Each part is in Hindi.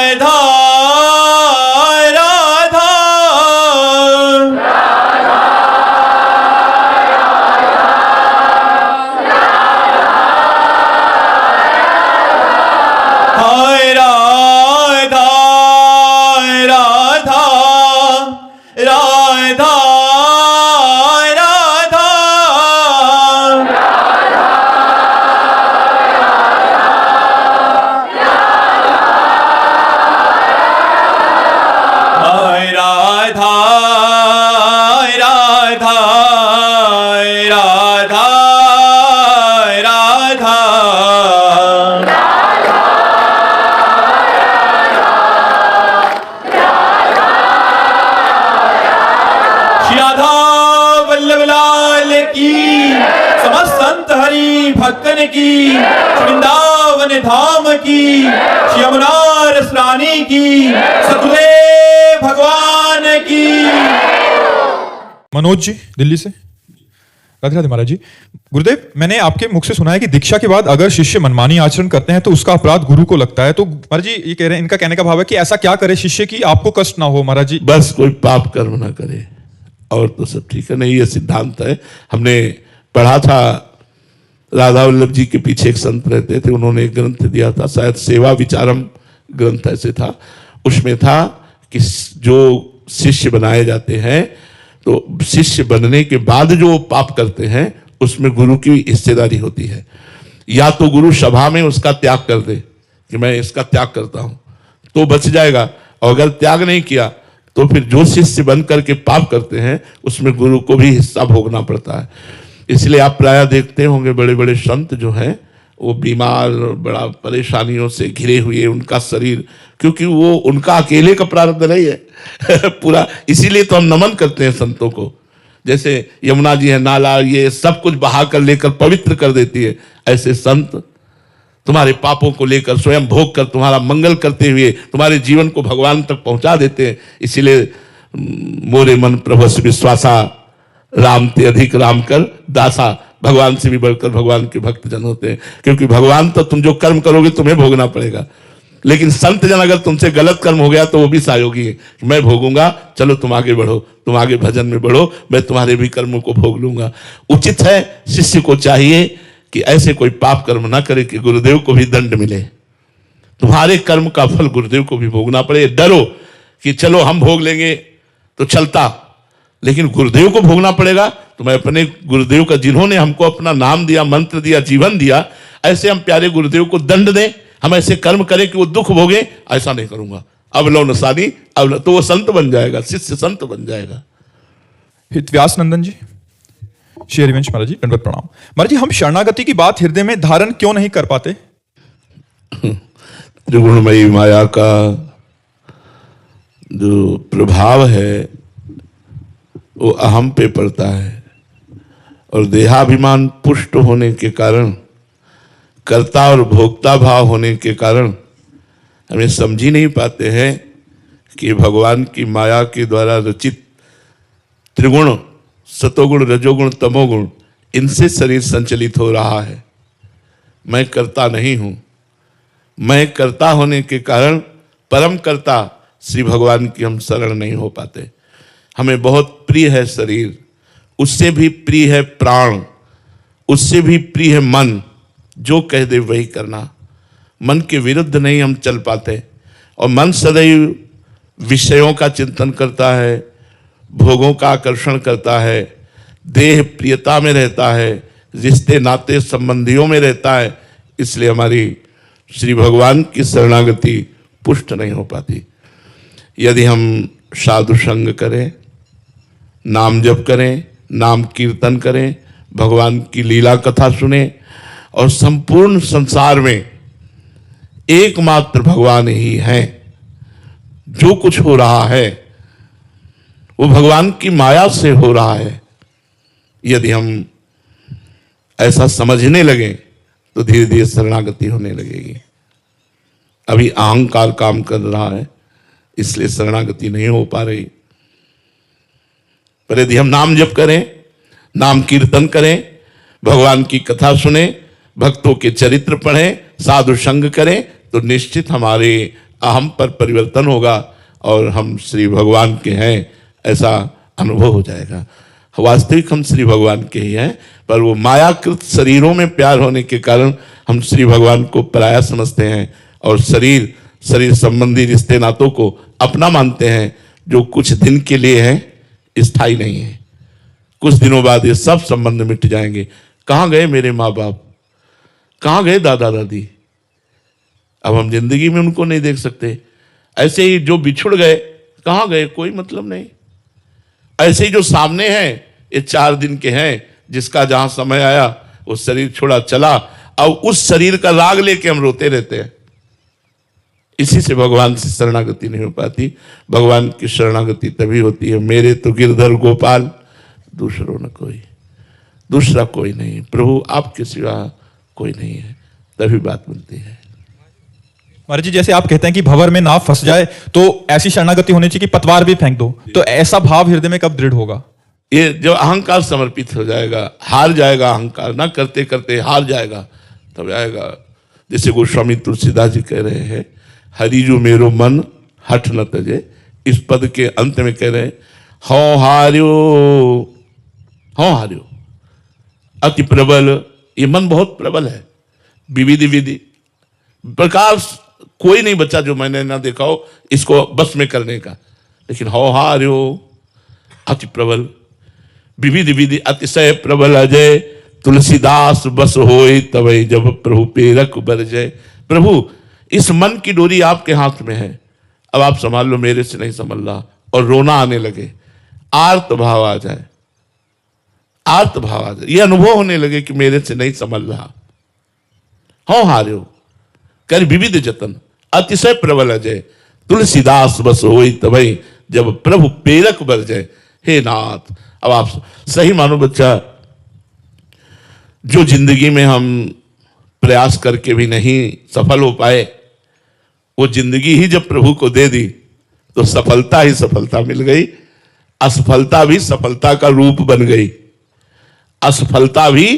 राधा राधा हाय राधा राधा राधा भक्तन की वृंदावन धाम की यमुना रसरानी की सतगुरुदेव भगवान की। मनोज जी दिल्ली से। राधे राधे महाराज जी। गुरुदेव, मैंने आपके मुख से सुना है कि दीक्षा के बाद अगर शिष्य मनमानी आचरण करते हैं तो उसका अपराध गुरु को लगता है। तो महाराज जी ये कह रहे हैं, इनका कहने का भाव है कि ऐसा क्या करे शिष्य की आपको कष्ट ना हो। महाराज जी बस कोई पाप कर्म ना करे और तो सब ठीक है। नहीं, ये सिद्धांत है, हमने पढ़ा था। राधा वल्लभ जी के पीछे एक संत रहते थे, उन्होंने एक ग्रंथ दिया था, शायद सेवा विचारम ग्रंथ ऐसे था। उसमें था कि जो शिष्य बनाए जाते हैं तो शिष्य बनने के बाद जो पाप करते हैं उसमें गुरु की हिस्सेदारी होती है। या तो गुरु सभा में उसका त्याग कर दे कि मैं इसका त्याग करता हूं तो बच जाएगा, और अगर त्याग नहीं किया तो फिर जो शिष्य बन करके पाप करते हैं उसमें गुरु को भी हिस्सा भोगना पड़ता है। इसलिए आप प्रायः देखते होंगे बड़े बड़े संत जो हैं वो बीमार, बड़ा परेशानियों से घिरे हुए उनका शरीर, क्योंकि वो उनका अकेले का प्रारब्ध नहीं है पूरा। इसीलिए तो हम नमन करते हैं संतों को। जैसे यमुना जी है, नाला ये सब कुछ बहा कर लेकर पवित्र कर देती है, ऐसे संत तुम्हारे पापों को लेकर स्वयं भोग कर तुम्हारा मंगल करते हुए तुम्हारे जीवन को भगवान तक पहुंचा देते हैं। इसीलिए मोरे मन प्रभु विश्वासा, राम ते अधिक राम कर दासा, भगवान से भी बढ़कर भगवान के भक्त जन होते हैं। क्योंकि भगवान तो तुम जो कर्म करोगे तुम्हें भोगना पड़ेगा, लेकिन संत जन अगर तुमसे गलत कर्म हो गया तो वो भी सहयोगी है, मैं भोगूंगा, चलो तुम आगे बढ़ो, तुम आगे भजन में बढ़ो, मैं तुम्हारे भी कर्मों को भोग लूंगा। उचित है, शिष्य को चाहिए कि ऐसे कोई पाप कर्म ना करे कि गुरुदेव को भी दंड मिले, तुम्हारे कर्म का फल गुरुदेव को भी भोगना पड़े। डरो कि चलो हम भोग लेंगे तो चलता, लेकिन गुरुदेव को भोगना पड़ेगा। तो मैं अपने गुरुदेव का, जिन्होंने हमको अपना नाम दिया, मंत्र दिया, जीवन दिया, ऐसे हम प्यारे गुरुदेव को दंड दें, हम ऐसे कर्म करें कि वो दुख भोगे, ऐसा नहीं करूंगा। अब लो नसानी, अब तो वो संत बन जाएगा, शिष्य संत बन जाएगा। व्यास नंदन जी। श्री हरिवंश महाराज जी, दंडवत प्रणाम। महाराज जी, हम शरणागति की बात हृदय में धारण क्यों नहीं कर पाते? त्रिगुणमयी माया का जो प्रभाव है वो अहम पे पड़ता है, और देहाभिमान पुष्ट होने के कारण, कर्ता और भोक्ता भाव होने के कारण हमें समझ ही नहीं पाते हैं कि भगवान की माया के द्वारा रचित त्रिगुण, सतोगुण, रजोगुण, तमोगुण, इनसे शरीर संचलित हो रहा है। मैं कर्ता नहीं हूं। मैं कर्ता होने के कारण परम कर्ता श्री भगवान की हम शरण नहीं हो पाते। हमें बहुत प्रिय है शरीर, उससे भी प्रिय है प्राण, उससे भी प्रिय है मन, जो कह दे वही करना। मन के विरुद्ध नहीं हम चल पाते, और मन सदैव विषयों का चिंतन करता है, भोगों का आकर्षण करता है, देह प्रियता में रहता है, रिश्ते नाते संबंधियों में रहता है। इसलिए हमारी श्री भगवान की शरणागति पुष्ट नहीं हो पाती। यदि हम साधु संग करें, नाम जप करें, नाम कीर्तन करें, भगवान की लीला कथा सुने, और संपूर्ण संसार में एकमात्र भगवान ही हैं, जो कुछ हो रहा है वो भगवान की माया से हो रहा है। यदि हम ऐसा समझने लगे तो धीरे धीरे शरणागति होने लगेगी। अभी अहंकार काम कर रहा है, इसलिए शरणागति नहीं हो पा रही। पर यदि हम नाम जप करें, नाम कीर्तन करें, भगवान की कथा सुने, भक्तों के चरित्र पढ़ें, साधु संग करें, तो निश्चित हमारे अहम पर परिवर्तन होगा और हम श्री भगवान के हैं ऐसा अनुभव हो जाएगा। वास्तविक हम श्री भगवान के ही हैं, पर वो मायाकृत शरीरों में प्यार होने के कारण हम श्री भगवान को पराया समझते हैं और शरीर संबंधी रिश्ते नातों को अपना मानते हैं, जो कुछ दिन के लिए हैं, स्थायी नहीं है। कुछ दिनों बाद ये सब संबंध मिट जाएंगे। कहाँ गए मेरे माँ बाप, कहाँ गए दादा दादी, अब हम जिंदगी में उनको नहीं देख सकते। ऐसे ही जो बिछुड़ गए कहाँ गए, कोई मतलब नहीं। ऐसे ही जो सामने हैं ये 4 दिन के हैं, जिसका जहां समय आया वो शरीर छोड़ा चला, अब उस शरीर का राग लेके हम रोते रहते हैं। इसी से भगवान से शरणागति नहीं हो पाती। भगवान की शरणागति तभी होती है, मेरे तो गिरधर गोपाल दूसरों न कोई, दूसरा कोई नहीं, प्रभु आपके सिवा कोई नहीं है, तभी बात बनती है। महाराज जी, जैसे आप कहते हैं कि भंवर में नाव फंस जाए तो ऐसी शरणागति होनी चाहिए कि पतवार भी फेंक दो, तो ऐसा भाव हृदय में कब दृढ़ होगा? ये जब अहंकार समर्पित हो जाएगा, हार जाएगा अहंकार, ना करते करते हार जाएगा, तब आएगा। जैसे गोस्वामी तुलसीदास जी कह रहे हैं, हरि जो मेरो मन हठ न तजे, इस पद के अंत में कह रहे हैं, हौ हार्यो अति प्रबल। ये मन बहुत प्रबल है, विविधि विधि प्रकार कोई नहीं बचा जो मैंने ना देखा हो इसको बस में करने का। लेकिन हौ हार्यो अति प्रबल, विविधि विधि अतिशय प्रबल अजय, तुलसीदास बस होए तबै जब प्रभु पेरक बरजय। प्रभु इस मन की डोरी आपके हाथ में है, अब आप संभाल लो, मेरे से नहीं संभल रहा। और रोना आने लगे, आर्त भाव आ जाए, आर्त भाव आ जाए, ये अनुभव होने लगे कि मेरे से नहीं संभल रहा। हौ हार्यो कर विविध जतन, अतिशय प्रबल अजय, तुलसीदास बस होई तबै जब प्रभु पेरक बरजय। हे नाथ, अब आप सही मानो बच्चा, जो जिंदगी में हम प्रयास करके भी नहीं सफल हो पाए, वो जिंदगी ही जब प्रभु को दे दी तो सफलता ही सफलता मिल गई। असफलता भी सफलता का रूप बन गई, असफलता भी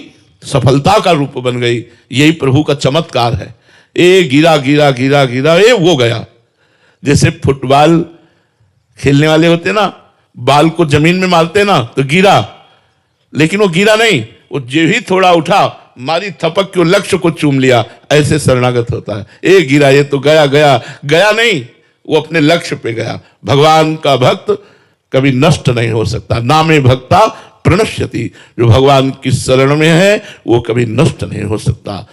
सफलता का रूप बन गई। यही प्रभु का चमत्कार है। ए गिरा गिरा गिरा गिरा, ए वो गया। जैसे फुटबॉल खेलने वाले होते ना, बाल को जमीन में मारते ना तो गिरा, लेकिन वो गिरा नहीं, वो जो ही थोड़ा उठा, मारी थपक के लक्ष्य को चूम लिया। ऐसे शरणागत होता है, ए गिरा, ये तो गया गया गया नहीं, वो अपने लक्ष्य पे गया। भगवान का भक्त कभी नष्ट नहीं हो सकता, नामे भक्ता प्रणश्यति। जो भगवान की शरण में है वो कभी नष्ट नहीं हो सकता।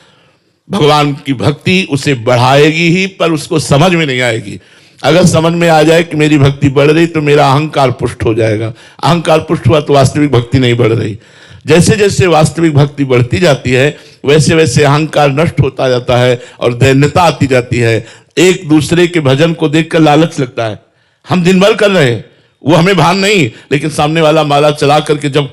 भगवान की भक्ति उसे बढ़ाएगी ही, पर उसको समझ में नहीं आएगी। अगर समझ में आ जाए कि मेरी भक्ति बढ़ रही तो मेरा अहंकार पुष्ट हो जाएगा। अहंकार पुष्ट हुआ तो वास्तविक भक्ति नहीं बढ़ रही। जैसे जैसे वास्तविक भक्ति बढ़ती जाती है वैसे वैसे अहंकार नष्ट होता जाता है और दैन्यता आती जाती है। एक दूसरे के भजन को देखकर लालच लगता है, हम दिन भर कर रहे हैं, वो हमें भान नहीं, लेकिन सामने वाला माला चला करके जब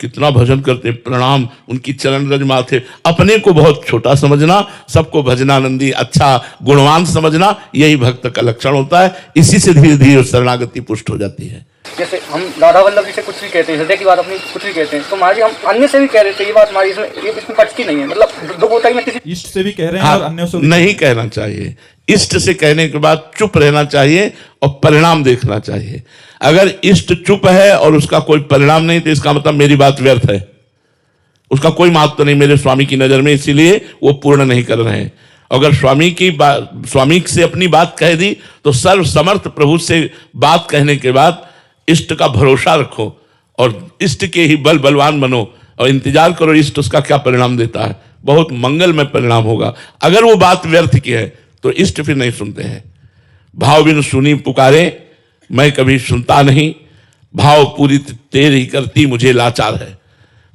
कितना भजन करते, प्रणाम, उनकी चरण रज माथे, अपने को बहुत छोटा समझना, सबको भजनानंदी अच्छा गुणवान समझना, यही भक्त का लक्षण होता है। इसी से धीरे धीरे शरणागति पुष्ट हो जाती है। जैसे हम राधा वल्लभ जी से कुछ भी कहते हैं, हृदय की बात अपनी कुछ भी कहते हैं, तो महाराज हम अन्य से भी कह रहे थे, ये बात हमारी इसमें पटती नहीं है, मतलब दो गोताई में किसी इष्ट से भी कह रहे हैं और अन्य से नहीं कहना चाहिए। इष्ट से कहने के बाद चुप रहना चाहिए और परिणाम देखना चाहिए। अगर इष्ट चुप है और उसका कोई परिणाम नहीं तो इसका मतलब मेरी बात व्यर्थ है, उसका कोई महत्व नहीं मेरे स्वामी की नजर में, इसीलिए वो पूर्ण नहीं कर रहे हैं। अगर स्वामी से अपनी बात कह दी तो सर्व समर्थ प्रभु से बात कहने के बाद इष्ट का भरोसा रखो और इष्ट के ही बलवान बनो और इंतजार करो इष्ट उसका क्या परिणाम देता है। बहुत मंगलमय परिणाम होगा। अगर वो बात व्यर्थ की है तो इष्ट फिर नहीं सुनते हैं। भाव बिन सुनी पुकारे, मैं कभी सुनता नहीं, भाव पूरी तेरी करती मुझे लाचार है।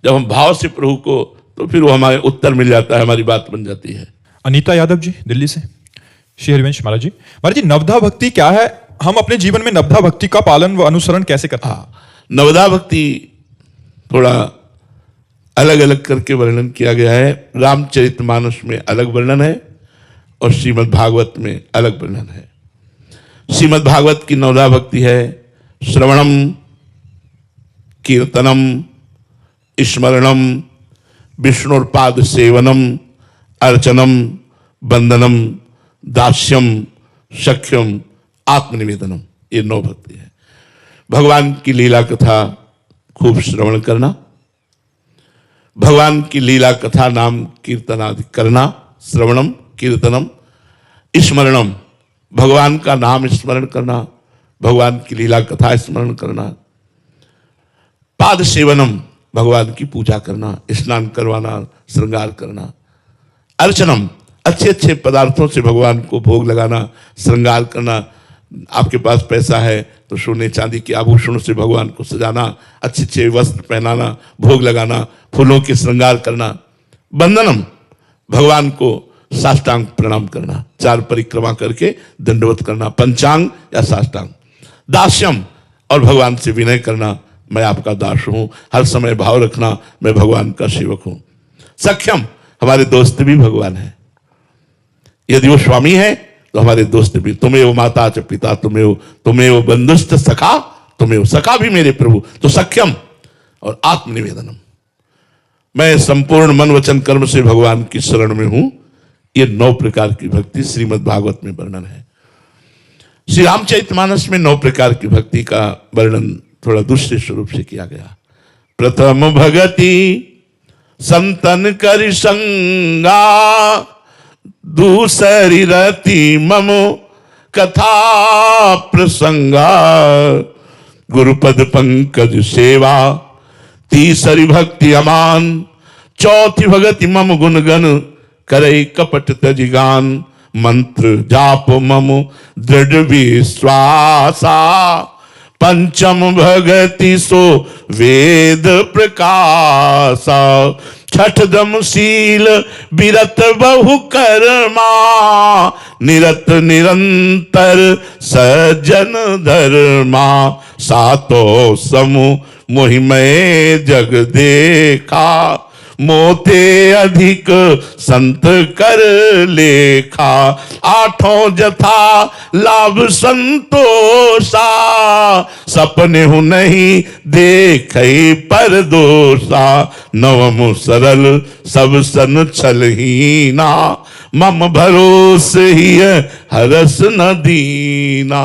जब हम भाव से प्रभु को, तो फिर वो हमारे उत्तर मिल जाता है, हमारी बात बन जाती है। अनीता यादव जी दिल्ली से। श्री हरिवंश महाराज जी, नवधा भक्ति क्या है? हम अपने जीवन में नवधा भक्ति का पालन व अनुसरण कैसे करते हैं? नवधा भक्ति थोड़ा अलग अलग करके वर्णन किया गया है। रामचरितमानस में अलग वर्णन है और श्रीमद् भागवत में अलग वर्णन है। श्रीमद् भागवत की नवधा भक्ति है श्रवणम, कीर्तनम, स्मरणम, विष्णुर्पाद सेवनम, अर्चनम, वंदनम, दास्यम, सख्यम, आत्मनिवेदनम, ये 9 भक्ति है। भगवान की लीला कथा खूब श्रवण करना, भगवान की लीला कथा नाम कीर्तन आदि करना, श्रवणम कीर्तनम, स्मरणम, भगवान का नाम स्मरण करना, भगवान की लीला कथा स्मरण करना, पाद सेवनम, भगवान की पूजा करना, स्नान करवाना, श्रृंगार करना, अर्चनम, अच्छे अच्छे पदार्थों से भगवान को भोग लगाना, श्रृंगार करना। आपके पास पैसा है तो सोने चांदी के आभूषणों से भगवान को सजाना, अच्छे अच्छे वस्त्र पहनाना, भोग लगाना, फूलों के श्रृंगार करना। बंदनम, भगवान को साष्टांग प्रणाम करना, 4 परिक्रमा करके दंडवत करना, पंचांग या साष्टांग। दास्यम, और भगवान से विनय करना, मैं आपका दास हूं, हर समय भाव रखना मैं भगवान का सेवक हूं। सख्यम, हमारे दोस्त भी भगवान है, यदि वो स्वामी है तो हमारे दोस्त भी। तुम्हें वो माता च पिता, तुम्हें वो बंधुस्त सखा, तुम्हें वो सखा भी मेरे प्रभु। तो सख्यम और आत्मनिवेदनम, मैं संपूर्ण मन वचन कर्म से भगवान की शरण में हूं। ये 9 प्रकार की भक्ति श्रीमद् भागवत में वर्णन है। श्री रामचरितमानस में 9 प्रकार की भक्ति का वर्णन थोड़ा दूसरे स्वरूप से किया गया। प्रथम भगति संतन कर संगा, दूसरी रति मम कथा प्रसंगा, गुरुपद पंकज सेवा, तीसरी भक्ति अमान, चौथी भगति मम गुणगन करे कपट तजिगान, मंत्र जाप मम दृढ़ विश्वासा, पंचम भगति सो वेद प्रकाशा, छठदम शील विरत बहु कर्मा, निरत निरंतर सज्जन धर्मा, सातों समूह मोहिमय जग देखा, मोते अधिक संत कर लेखा, आठों जथा लाभ संतोषा, सपने हूं नहीं देखे पर दोषा, नवम सरल सब सन छलहीना, मम भरोस ही हरस न दीना।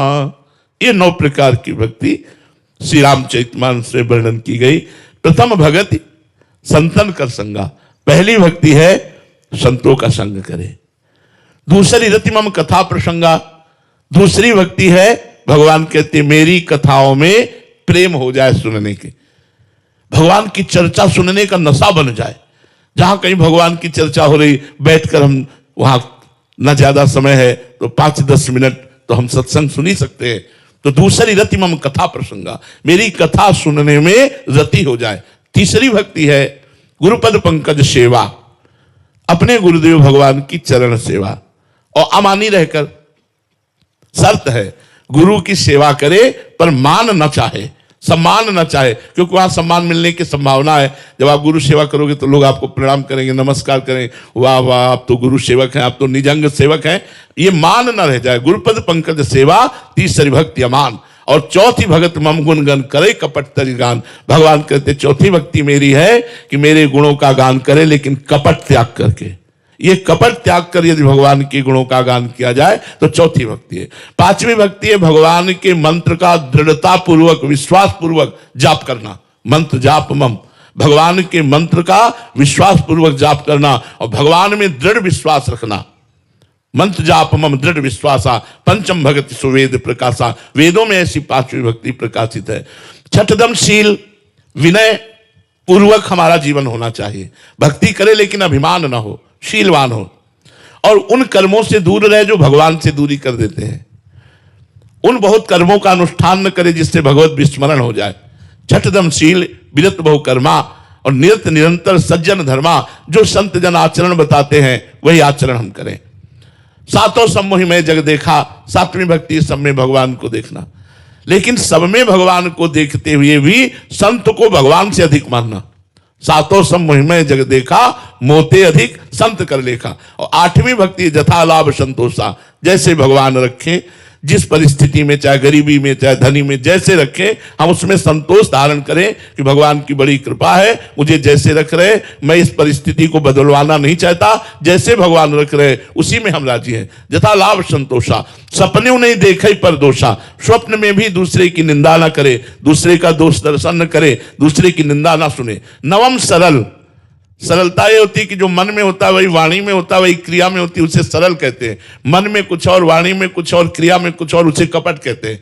ये 9 प्रकार की भक्ति श्री रामचरितमानस में वर्णन की गई। प्रथम भगति संतन कर संगा, पहली भक्ति है संतों का संग करे। दूसरी रति मम कथा प्रसंगा, दूसरी भक्ति है भगवान कहते मेरी कथाओं में प्रेम हो जाए, सुनने के, भगवान की चर्चा सुनने का नशा बन जाए। जहां कहीं भगवान की चर्चा हो रही, बैठकर हम वहां न ज्यादा समय है तो 5-10 मिनट तो हम सत्संग सुन ही सकते हैं। तो दूसरी रति मम कथा प्रसंगा, मेरी कथा सुनने में रति हो जाए। तीसरी भक्ति है गुरुपद पंकज सेवा, अपने गुरुदेव भगवान की चरण सेवा, और अमानी रहकर, शर्त है गुरु की सेवा करे पर मान न चाहे, सम्मान न चाहे, क्योंकि वहां सम्मान मिलने की संभावना है। जब आप गुरु सेवा करोगे तो लोग आपको प्रणाम करेंगे, नमस्कार करेंगे, वाह वाह आप तो गुरु सेवक हैं, आप तो निजंग सेवक हैं, ये मान न रह जाए। गुरुपद पंकज सेवा, तीसरी भक्ति अमान, और चौथी भगत मम गुण गन करे कपट तज गान। भगवान कहते चौथी भक्ति मेरी है कि मेरे गुणों का गान करे लेकिन कपट त्याग करके। ये कपट त्याग कर यदि भगवान के गुणों का गान किया जाए तो चौथी भक्ति है। पांचवी भक्ति है भगवान के मंत्र का दृढ़ता पूर्वक, विश्वास पूर्वक जाप करना, मंत्र जाप मम, भगवान के मंत्र का विश्वास पूर्वक जाप करना और भगवान में दृढ़ विश्वास रखना। मंत्र जाप मम दृढ़ विश्वासा, पंचम भगति सुवेद प्रकाशा, वेदों में ऐसी 5वीं भक्ति प्रकाशित है। छठदम शील, विनय पूर्वक हमारा जीवन होना चाहिए, भक्ति करे लेकिन अभिमान ना हो, शीलवान हो, और उन कर्मों से दूर रहे जो भगवान से दूरी कर देते हैं। उन बहुत कर्मों का अनुष्ठान न करे जिससे भगवत विस्मरण हो जाए। छठदम शील विरत बहु कर्मा, और निरत निरंतर सज्जन धर्मा, जो संत जन आचरण बताते हैं वही आचरण हम करें। सातों समूह में जग देखा, 7वीं भक्ति सब में भगवान को देखना, लेकिन सब में भगवान को देखते हुए भी संत को भगवान से अधिक मानना। सातों समूह में जग देखा, मोते अधिक संत कर लेखा। और 8वीं भक्ति जथा लाभ संतोषा, जैसे भगवान रखें, जिस परिस्थिति में, चाहे गरीबी में, चाहे धनी में, जैसे रखें, हम उसमें संतोष धारण करें कि भगवान की बड़ी कृपा है, मुझे जैसे रख रहे, मैं इस परिस्थिति को बदलवाना नहीं चाहता, जैसे भगवान रख रहे उसी में हम राजी हैं। यथा लाभ संतोषा, सपने नहीं देखे पर दोषा, स्वप्न में भी दूसरे की निंदा ना करे, दूसरे का दोष दर्शन न करे, दूसरे की निंदा ना सुने। नवम सरल, सरलता ये होती है कि जो मन में होता है वही वाणी में होता है, वही क्रिया में होती है, उसे सरल कहते हैं। मन में कुछ और, वाणी में कुछ और, क्रिया में कुछ और, उसे कपट कहते हैं।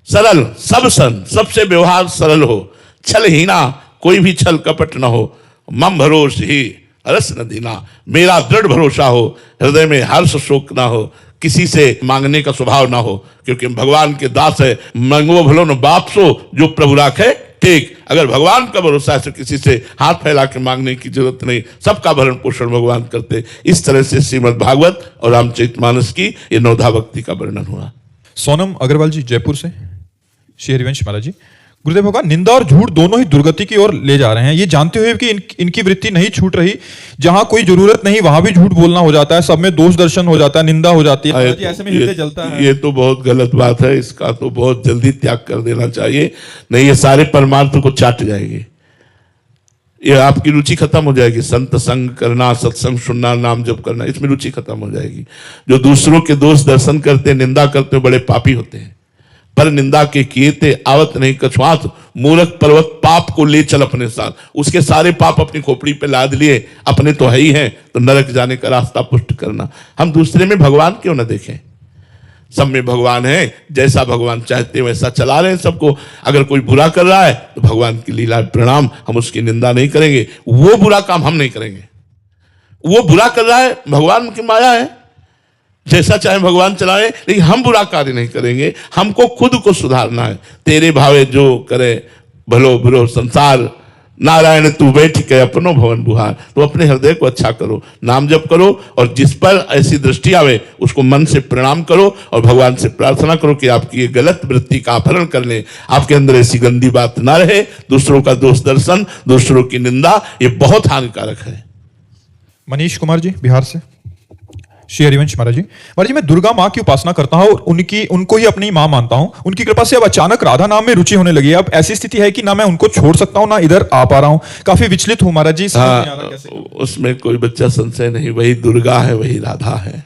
सरल, सब सन, सबसे व्यवहार सरल हो, छलहीना, कोई भी छल कपट ना हो। मम भरोस ही रस न दीना, मेरा दृढ़ भरोसा हो, हृदय में हर्ष शोक ना हो, किसी से मांगने का स्वभाव ना हो, क्योंकि भगवान के दास है। मंगो भलो न बाप सो, जो प्रभु राखे ठीक। अगर भगवान का भरोसा है तो किसी से हाथ फैला के मांगने की जरूरत नहीं, सबका भरण पोषण भगवान करते। इस तरह से श्रीमद् भागवत और रामचरितमानस की ये नवधा भक्ति का वर्णन हुआ। सोनम अग्रवाल जी जयपुर से। श्री हरिवंश महाराज जी, गुरुदेव भगवान निंदा और झूठ दोनों ही दुर्गति की ओर ले जा रहे हैं, ये जानते हुए कि इनकी वृत्ति नहीं छूट रही। जहां कोई जरूरत नहीं वहां भी झूठ बोलना हो जाता है, सब में दोष दर्शन हो जाता है, निंदा हो जाती है। ऐसे में हृदय जलता है। ये तो बहुत गलत बात है, इसका तो बहुत जल्दी त्याग कर देना चाहिए, नहीं ये सारे परमार्थ को चाट जाएगी, ये आपकी रुचि खत्म हो जाएगी। संत संग करना, सत्संग सुनना, नाम जप करना, इसमें रुचि खत्म हो जाएगी। जो दूसरों के दोष दर्शन करते, निंदा करते, बड़े पापी होते हैं। पर निंदा के किए थे आवत नहीं कछुआत, मूर्ख पर्वत पाप को ले चल अपने साथ। उसके सारे पाप अपनी खोपड़ी पे लाद लिए, अपने तो है ही हैं, तो नरक जाने का रास्ता पुष्ट करना। हम दूसरे में भगवान क्यों न देखें? सब में भगवान है, जैसा भगवान चाहते वैसा चला रहे हैं सबको। अगर कोई बुरा कर रहा है तो भगवान की लीला प्रणाम, हम उसकी निंदा नहीं करेंगे, वो बुरा काम हम नहीं करेंगे। वो बुरा कर रहा है, भगवान की माया है, जैसा चाहे भगवान चलाए, लेकिन हम बुरा कार्य नहीं करेंगे। हमको खुद को सुधारना है। तेरे भावे जो करे भलो बुरो संसार, नारायण तू बैठ के अपनो भवन बुहार। तो अपने हृदय को अच्छा करो, नाम जप करो, और जिस पर ऐसी दृष्टि आवे उसको मन से प्रणाम करो और भगवान से प्रार्थना करो कि आपकी ये गलत वृत्ति का अपहरण कर ले, आपके अंदर ऐसी गंदी बात ना रहे। दूसरों का दोष दर्शन, दूसरों की निंदा, ये बहुत हानिकारक है। मनीष कुमार जी बिहार से। श्री हरिवंश महाराज जी, मैं दुर्गा माँ की उपासना करता हूँ और उनको ही अपनी माँ मानता हूँ। उनकी कृपा से अब अचानक राधा नाम में रुचि होने लगी है। अब ऐसी स्थिति है कि ना मैं उनको छोड़ सकता हूँ ना इधर आ पा रहा हूँ। काफी विचलित हूँ महाराज जी। उसमें कोई बच्चा संशय नहीं, वही दुर्गा है, वही राधा है,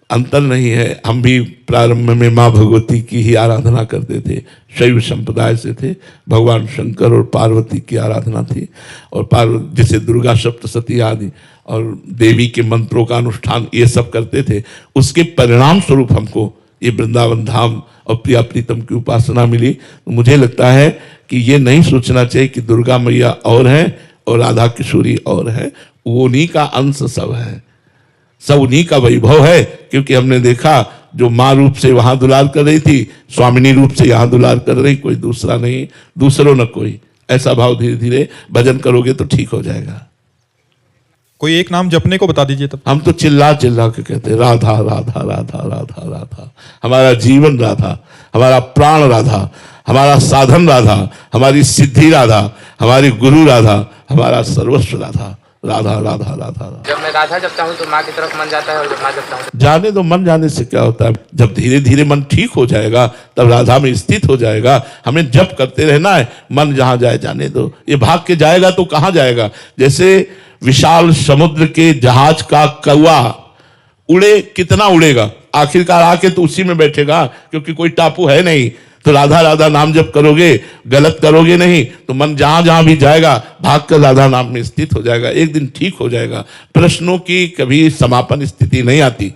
अंतर नहीं है। हम भी प्रारंभ में माँ भगवती की ही आराधना करते थे, शैव संप्रदाय से थे। भगवान शंकर और पार्वती की आराधना थी, और पार्वती जैसे दुर्गा सप्तशती आदि और देवी के मंत्रों का अनुष्ठान ये सब करते थे। उसके परिणाम स्वरूप हमको ये वृंदावन धाम और प्रिया प्रीतम की उपासना मिली। तो मुझे लगता है कि ये नहीं सोचना चाहिए कि दुर्गा मैया और है और राधा किशोरी और है, वो उन्हीं का अंश सब है, सब उन्हीं का वैभव है। क्योंकि हमने देखा जो माँ रूप से वहां दुलार कर रही थी, स्वामिनी रूप से यहाँ दुलार कर रही, कोई दूसरा नहीं, दूसरों न कोई। ऐसा भाव धीरे धीरे भजन करोगे तो ठीक हो जाएगा। कोई एक नाम जपने को बता दीजिए तब। हम तो चिल्ला चिल्ला के कहते हैं राधा राधा राधा राधा राधा। हमारा जीवन राधा, हमारा प्राण राधा, हमारा साधन राधा, हमारी सिद्धि राधा, हमारी गुरु राधा, हमारा सर्वस्व राधा। राधा राधा राधा। जब मैं राधा जपता हूँ तो माँ की तरफ मन जाता है, और जब माँ जपता हूँ जाने दो, मन जाने से क्या होता है। जब धीरे धीरे मन ठीक हो जाएगा तब राधा में स्थित हो जाएगा। हमें जप करते रहना है, मन जहां जाए जाने दो। ये भाग के जाएगा तो कहां जाएगा? जैसे विशाल समुद्र के जहाज का कौवा उड़े, कितना उड़ेगा, आखिरकार आके तो उसी में बैठेगा, क्योंकि कोई टापू है नहीं। तो राधा राधा नाम जप करोगे, गलत करोगे नहीं, तो मन जहां जहां भी जाएगा भाग कर राधा नाम में स्थित हो जाएगा। एक दिन ठीक हो जाएगा। प्रश्नों की कभी समापन स्थिति नहीं आती,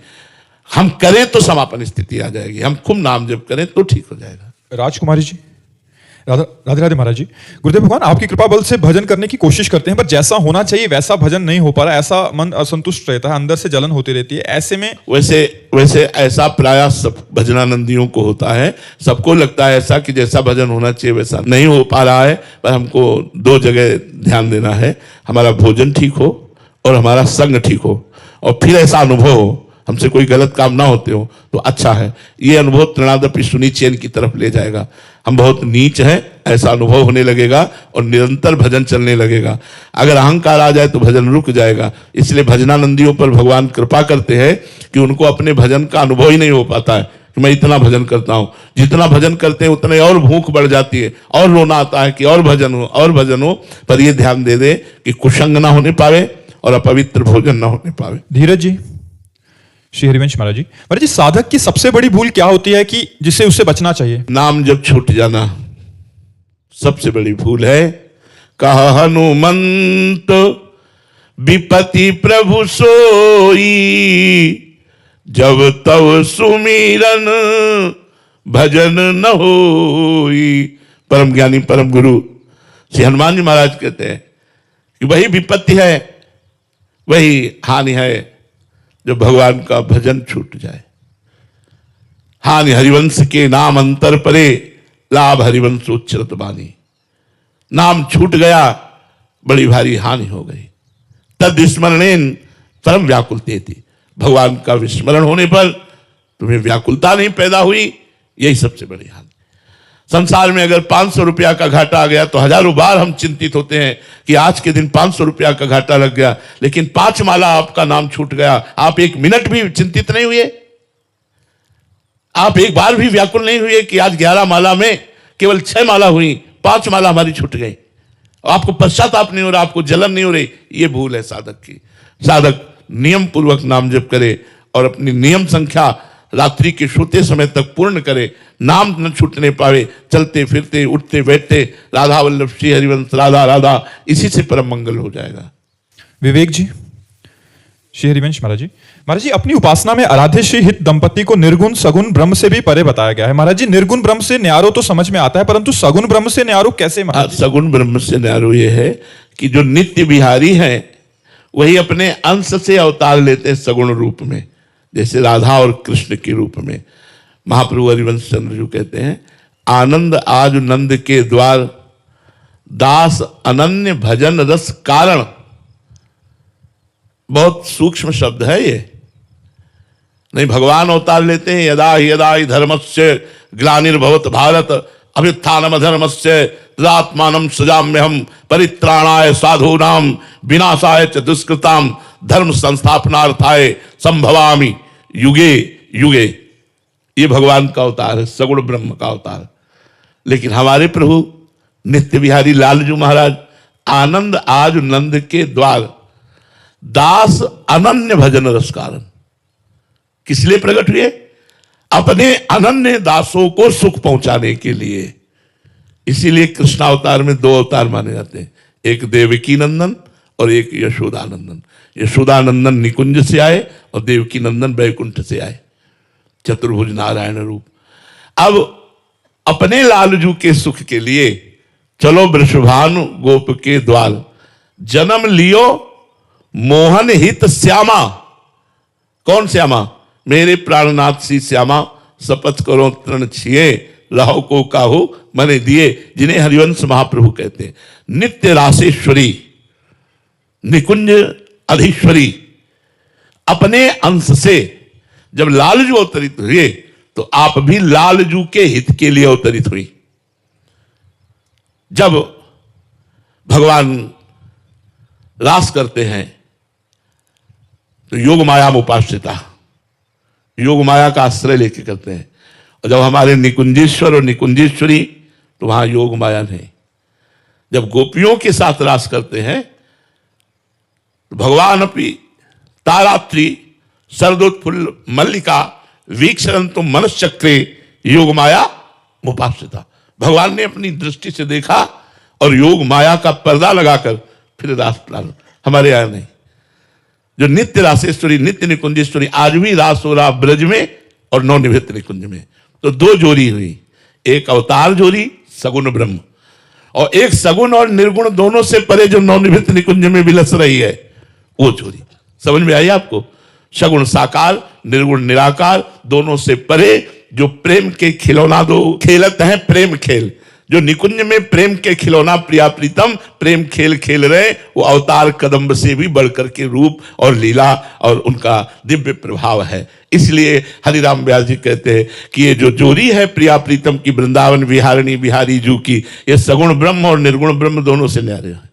हम करें तो समापन स्थिति आ जाएगी। हम खूब नाम जप करें तो ठीक हो जाएगा। राजकुमारी जी, राधे राधे महाराज जी। गुरुदेव भगवान आपकी कृपा बल से भजन करने की कोशिश करते हैं, पर जैसा होना चाहिए वैसा भजन नहीं हो पा रहा। ऐसा मन असंतुष्ट रहता है, अंदर से जलन होती रहती है। ऐसे में वैसे ऐसा प्राय सब भजनानंदियों को होता है। सबको लगता है ऐसा कि जैसा भजन होना चाहिए वैसा नहीं हो पा रहा है। पर हमको दो जगह ध्यान देना है, हमारा भोजन ठीक हो और हमारा संग ठीक हो, और फिर ऐसा अनुभव हो, हमसे कोई गलत काम ना होते हो तो अच्छा है। ये अनुभव तृणादपि सुनी चैन की तरफ ले जाएगा। हम बहुत नीच हैं ऐसा अनुभव होने लगेगा और निरंतर भजन चलने लगेगा। अगर अहंकार आ जाए तो भजन रुक जाएगा। इसलिए भजनानंदियों पर भगवान कृपा करते हैं कि उनको अपने भजन का अनुभव ही नहीं हो पाता है। कि मैं इतना भजन करता हूं। जितना भजन करते हैं उतने और भूख बढ़ जाती है, और रोना आता है कि और भजन हो, और भजन हो। पर ये ध्यान दे दे कि कुसंग ना होने पावे और अपवित्र भोजन ना होने पावे। धीरज जी, श्री हरिवंश महाराज जी, महाराज जी साधक की सबसे बड़ी भूल क्या होती है कि जिससे उसे बचना चाहिए? नाम जब छूट जाना सबसे बड़ी भूल है। कहा हनुमंत विपति प्रभु सोई, जब तव सुमिरन भजन न होई। परम ज्ञानी परम गुरु श्री हनुमान जी महाराज कहते हैं कि वही विपत्ति है, वही हानि है जब भगवान का भजन छूट जाए। हानि हरिवंश के नाम अंतर परे, लाभ हरिवंश उच्चरत बानी। नाम छूट गया, बड़ी भारी हानि हो गई। तद स्मरणेन परम व्याकुलते थी। भगवान का विस्मरण होने पर तुम्हें व्याकुलता नहीं पैदा हुई, यही सबसे बड़ी हानि। संसार में अगर 500 रुपया का घाटा आ गया तो हजारों बार हम चिंतित होते हैं कि आज के दिन 500 रुपया का घाटा लग गया, लेकिन 5 माला आपका नाम छूट गया, आप एक मिनट भी चिंतित नहीं हुए? आप एक बार भी व्याकुल नहीं हुए कि आज 11 माला में केवल 6 माला हुई, 5 माला हमारी छूट गई? आपको पश्चाताप नहीं हो रहा, आपको जलन नहीं हो रही? ये भूल है साधक की। साधक नियम पूर्वक नाम जप करे और अपनी नियम संख्या रात्रि के सोते समय तक पूर्ण करे, नाम न छूटने पावे। चलते फिरते उठते बैठते राधा वल्लभ श्री हरिवंश राधा राधा, इसी से परम मंगल हो जाएगा। विवेक जी, श्री हरिवंश महाराज जी, महाराज जी अपनी उपासना में आराध्य श्री हित दंपति को निर्गुण सगुण ब्रह्म से भी परे बताया गया है। महाराज जी निर्गुण ब्रह्म से न्यारो तो समझ में आता है, परंतु सगुण ब्रह्म से न्यारो कैसे? महाराज सगुण ब्रह्म से न्यारो ये है कि जो नित्य बिहारी है वही अपने अंश से अवतार लेते हैं सगुण रूप में, जैसे राधा और कृष्ण के रूप में। महाप्रभु हरिवंश चंद्र जी कहते हैं, आनंद आज नंद के द्वार, दास अनन्य भजन रस कारण। बहुत सूक्ष्म शब्द है ये। नहीं, भगवान अवतार लेते हैं, यदा यदा हि धर्मस्य ग्लानिर्भवत भारत अभ्युत्थानम अधर्मस्य तदात्मानं सृजाम्यहम् परित्राणाय साधूनां विनाशाय च दुष्कृतां धर्म संस्थापनार्थाय संभवामि युगे युगे। ये भगवान का अवतार है, सगुण ब्रह्म का अवतार। लेकिन हमारे प्रभु नित्य बिहारी लालजू महाराज, आनंद आज नंद के द्वार, दास अनन्य भजन रस कारण। किस लिए प्रकट हुए? अपने अनन्य दासों को सुख पहुंचाने के लिए। इसीलिए कृष्णावतार में 2 अवतार माने जाते हैं, एक देवकी नंदन और एक यशोदानंदन। यशोदानंदन निकुंज से आए और देवकी नंदन वैकुंठ से आए, चतुर्भुज नारायण रूप। अब अपने लालजू के सुख के लिए चलो वृषभानु गोप के द्वार, जन्म लियो मोहन हित श्यामा। कौन श्यामा? मेरे प्राणनाथ सी श्यामा, शपथ करो तृण छिए, रहो को काहू मने दिए, जिन्हें हरिवंश महाप्रभु कहते हैं। नित्य रासेश्वरी, निकुंज अधीश्वरी, अपने अंश से जब लालजू अवतरित हुए तो आप भी लालजू के हित के लिए अवतरित हुई। जब भगवान रास करते हैं तो योग माया में उपास्यता, योग माया का आश्रय लेके करते हैं। और जब हमारे निकुंजेश्वर और निकुंजेश्वरी, तो वहां योग माया नहीं। जब गोपियों के साथ रास करते हैं तो भगवान अपनी तारात्रि शरदोत्फुल्ल मल्लिका वीक्षण तो मनश्चक्रे योग माया उपास्यता। भगवान ने अपनी दृष्टि से देखा और योग माया का पर्दा लगाकर फिर रास प्रारंभ। हमारे यहां नहीं। जो नित्य रासेश्वरी, नित्य निकुंजेश्वरी, आज भी रास हो रहा ब्रज में और नवनिवृत्त निकुंज में। तो 2 जोड़ी हुई, एक अवतार जोड़ी सगुण ब्रह्म, और एक सगुण और निर्गुण दोनों से परे जो नवनिवृत्त निकुंज में विलस रही है, वो जोड़ी। समझ में आई आपको? सगुण साकार, निर्गुण निराकार, दोनों से परे जो प्रेम के खिलौना दो खेलत हैं प्रेम खेल। जो निकुंज में प्रेम के खिलौना प्रिया प्रीतम प्रेम खेल खेल रहे, वो अवतार कदम्ब से भी बढ़कर के रूप और लीला और उनका दिव्य प्रभाव है। इसलिए हरिराम व्यास जी कहते हैं कि ये जो जोड़ी है प्रिया प्रीतम की, वृंदावन विहारिणी बिहारी जू की, ये सगुण ब्रह्म और निर्गुण ब्रह्म दोनों से न्यारे है।